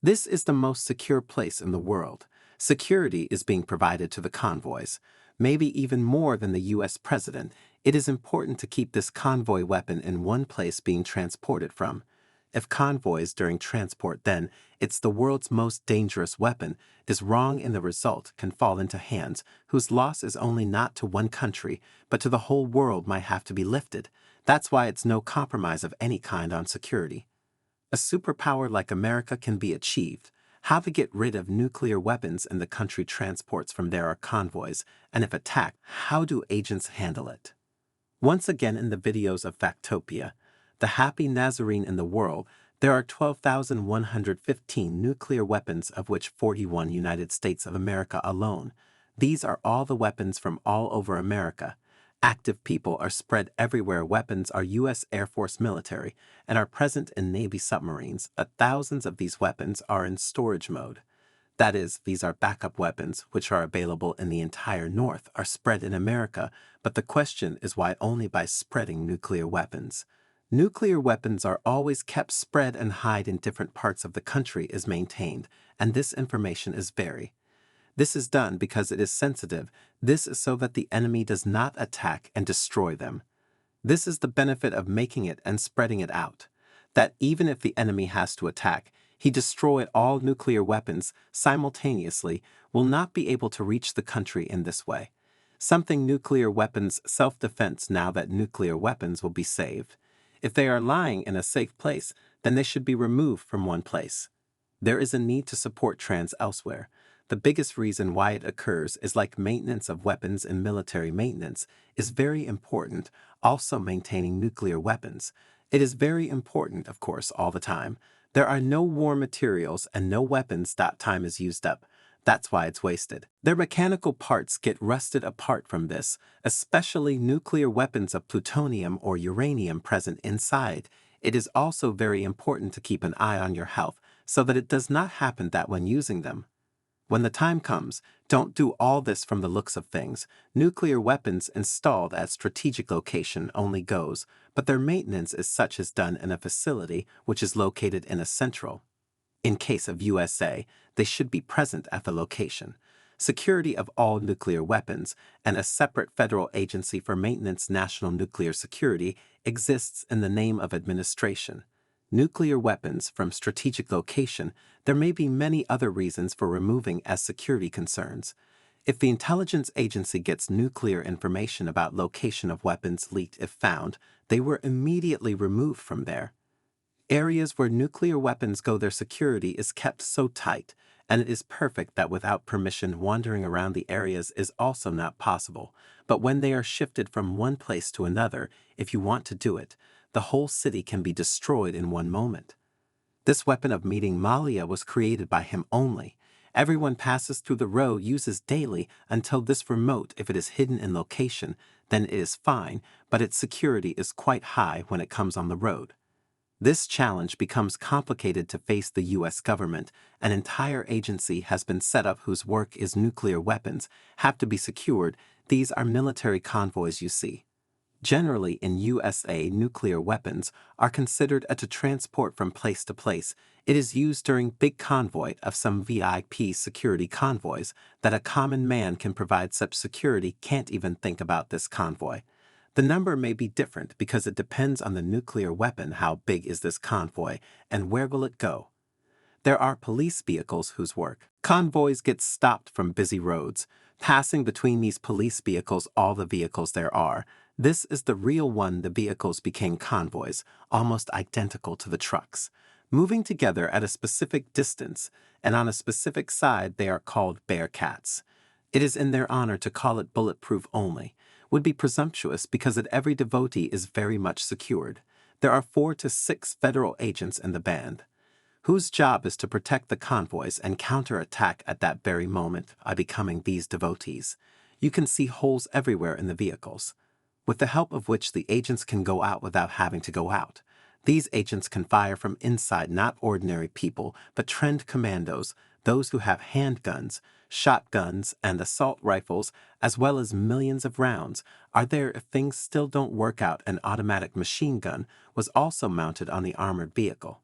This is the most secure place in the world. Security is being provided to the convoys. Maybe even more than the U.S. president, it is important to keep this convoy weapon in one place being transported from. If convoys during transport then, it's the world's most dangerous weapon, is wrong in the result can fall into hands whose loss is only not to one country, but to the whole world might have to be lifted. That's why it's no compromise of any kind on security. A superpower like America can be achieved. How to get rid of nuclear weapons in the country transports from there are convoys, and if attacked, how do agents handle it? Once again in the videos of FactoPia, the happy Nazarene in the world, there are 12,115 nuclear weapons, of which 41 United States of America alone. These are all the weapons from all over America. Active people are spread everywhere. Weapons are U.S. Air Force military and are present in Navy submarines. Thousands of these weapons are in storage mode. That is, these are backup weapons, which are available in the entire North, are spread in America, but the question is why only by spreading nuclear weapons? Nuclear weapons are always kept spread and hide in different parts of the country is maintained, and this information is very. This is done because it is sensitive. This is so that the enemy does not attack and destroy them. This is the benefit of making it and spreading it out. That even if the enemy has to attack, he destroy all nuclear weapons simultaneously will not be able to reach the country in this way. Something nuclear weapons self-defense now that nuclear weapons will be saved. If they are lying in a safe place, then they should be removed from one place. There is a need to support trans elsewhere. The biggest reason why it occurs is like maintenance of weapons and military maintenance is very important, also maintaining nuclear weapons. It is very important, of course, all the time. There are no war materials and no weapons. Time is used up. That's why it's wasted. Their mechanical parts get rusted apart from this, especially nuclear weapons of plutonium or uranium present inside. It is also very important to keep an eye on your health so that it does not happen that when using them. When the time comes, don't do all this from the looks of things. Nuclear weapons installed at strategic location only goes, but their maintenance is such as done in a facility which is located in a central. In case of USA, they should be present at the location. Security of all nuclear weapons and a separate federal agency for maintenance national nuclear security exists in the name of administration. Nuclear weapons from strategic location, there may be many other reasons for removing as security concerns. If the intelligence agency gets nuclear information about location of weapons leaked if found, they were immediately removed from there. Areas where nuclear weapons go, their security is kept so tight, and it is perfect that without permission wandering around the areas is also not possible. But when they are shifted from one place to another, if you want to do it, the whole city can be destroyed in one moment. This weapon of meeting Malia was created by him only. Everyone passes through the road uses daily until this remote. If it is hidden in location, then it is fine, but its security is quite high when it comes on the road. This challenge becomes complicated to face the U.S. government. An entire agency has been set up whose work is nuclear weapons have to be secured. These are military convoys you see. Generally in USA, nuclear weapons are considered to transport from place to place. It is used during big convoy of some VIP security convoys that a common man can provide such security can't even think about this convoy. The number may be different because it depends on the nuclear weapon. How big is this convoy and where will it go? There are police vehicles whose work. Convoys get stopped from busy roads. Passing between these police vehicles, all the vehicles there are. This is the real one. The vehicles became convoys, almost identical to the trucks, moving together at a specific distance, and on a specific side they are called Bearcats. It is in their honor to call it bulletproof only. Would be presumptuous because every devotee is very much secured. There are 4 to 6 federal agents in the band, whose job is to protect the convoys and counterattack at that very moment by becoming these devotees. You can see holes everywhere in the vehicles, with the help of which the agents can go out without having to go out. These agents can fire from inside, not ordinary people, but trained commandos, those who have handguns, shotguns, and assault rifles, as well as millions of rounds, are there if things still don't work out. An automatic machine gun was also mounted on the armored vehicle.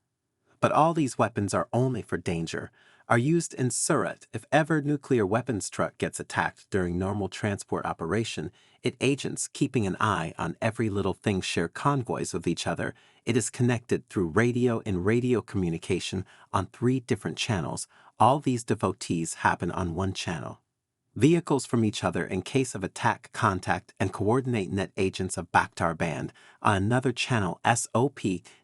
But all these weapons are only for danger, are used in Surat. If ever nuclear weapons truck gets attacked during normal transport operation, it agents keeping an eye on every little thing share convoys with each other. It is connected through radio and radio communication on 3 different channels. All these devotees happen on one channel. Vehicles from each other in case of attack contact and coordinate net agents of Bakhtar band. On another channel, SOP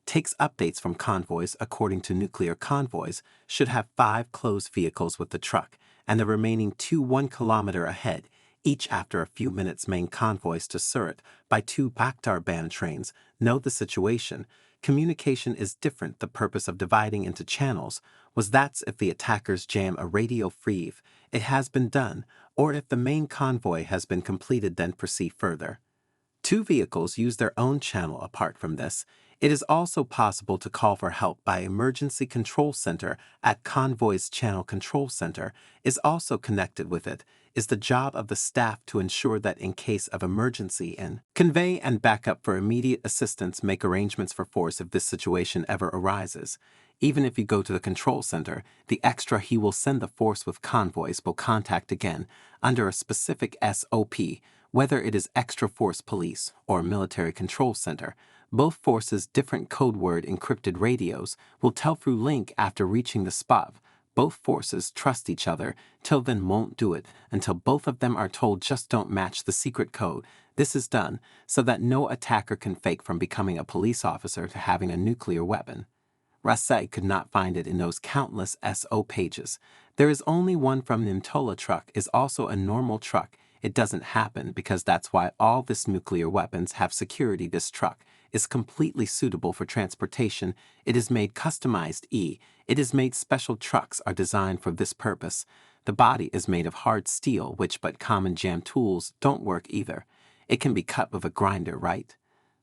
takes updates from convoys according to nuclear convoys, should have 5 closed vehicles with the truck, and the remaining 2 1 kilometer ahead, each after a few minutes main convoys to Surat by 2 Bakhtar band trains. Know the situation. Communication is different. The purpose of dividing into channels was that's if the attackers jam a radio free, it has been done, or if the main convoy has been completed, then proceed further. 2 vehicles use their own channel. Apart from this, it is also possible to call for help by Emergency Control Center at Convoy's Channel Control Center is also connected with it. Is the job of the staff to ensure that in case of emergency and convey and backup for immediate assistance, make arrangements for force if this situation ever arises. Even if you go to the control center, the extra he will send the force with convoys will contact again under a specific SOP, whether it is extra force police or military control center. Both forces different code word encrypted radios will tell through link after reaching the spot. Both forces trust each other, till then won't do it until both of them are told just don't match the secret code. This is done so that no attacker can fake from becoming a police officer to having a nuclear weapon. Rasai could not find it in those countless SO pages. There is only one from Nimtola truck is also a normal truck. It doesn't happen because that's why all this nuclear weapons have security. This truck is completely suitable for transportation. It is made customized. It is made special trucks are designed for this purpose. The body is made of hard steel, which but common jam tools don't work either. It can be cut with a grinder, right?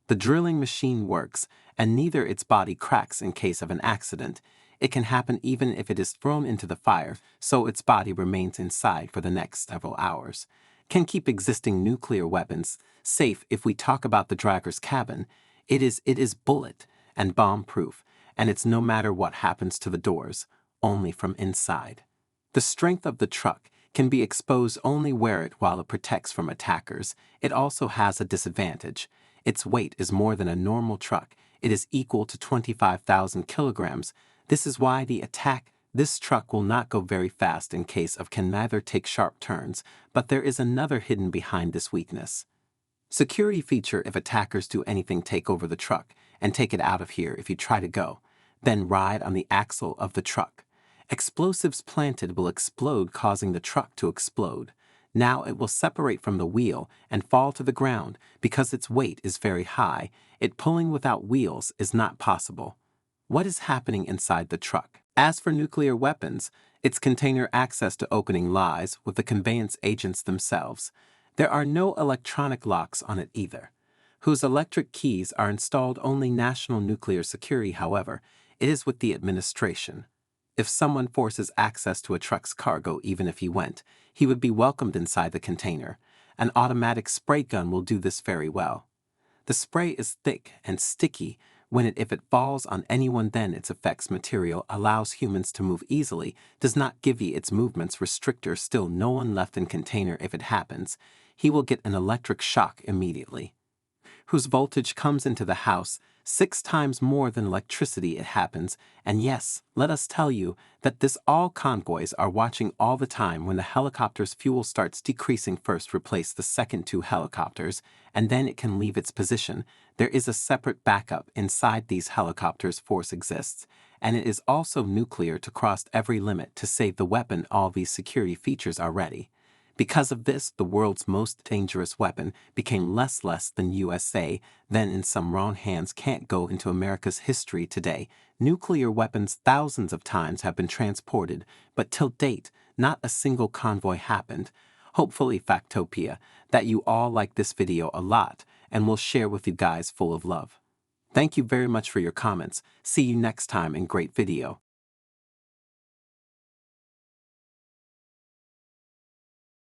The drilling machine works, and neither its body cracks in case of an accident. It can happen even if it is thrown into the fire, so its body remains inside for the next several hours. Can keep existing nuclear weapons safe. If we talk about the driver's cabin, it is bullet and bomb-proof, and it's no matter what happens to the doors, only from inside. The strength of the truck can be exposed only wear it while it protects from attackers. It also has a disadvantage. Its weight is more than a normal truck. It is equal to 25,000 kilograms. This is why this truck will not go very fast in case of can neither take sharp turns, but there is another hidden behind this weakness. Security feature: if attackers do anything, take over the truck and take it out of here if you try to go. Then ride on the axle of the truck. Explosives planted will explode, causing the truck to explode. Now it will separate from the wheel and fall to the ground because its weight is very high. It pulling without wheels is not possible. What is happening inside the truck? As for nuclear weapons, its container access to opening lies with the conveyance agents themselves. There are no electronic locks on it either, whose electric keys are installed only national nuclear security. However, it is with the administration. If someone forces access to a truck's cargo, even if he would be welcomed inside the container. An automatic spray gun will do this very well. The spray is thick and sticky. If it falls on anyone, then its effects material allows humans to move easily, does not give you its movements restrictor. Still no one left in container. If it happens, he will get an electric shock immediately, whose voltage comes into the house 6 times more than electricity. It happens, and yes, let us tell you that this all convoys are watching all the time. When the helicopter's fuel starts decreasing, first replace the second 2 helicopters, and then it can leave its position. There is a separate backup inside these helicopters. Force exists, and it is also nuclear to cross every limit to save the weapon. All these security features are ready. Because of this, the world's most dangerous weapon became less than USA, then in some wrong hands can't go into America's history today. Nuclear weapons thousands of times have been transported, but till date, not a single convoy happened. Hopefully, FactoPia, that you all like this video a lot, and will share with you guys full of love. Thank you very much for your comments. See you next time in great video.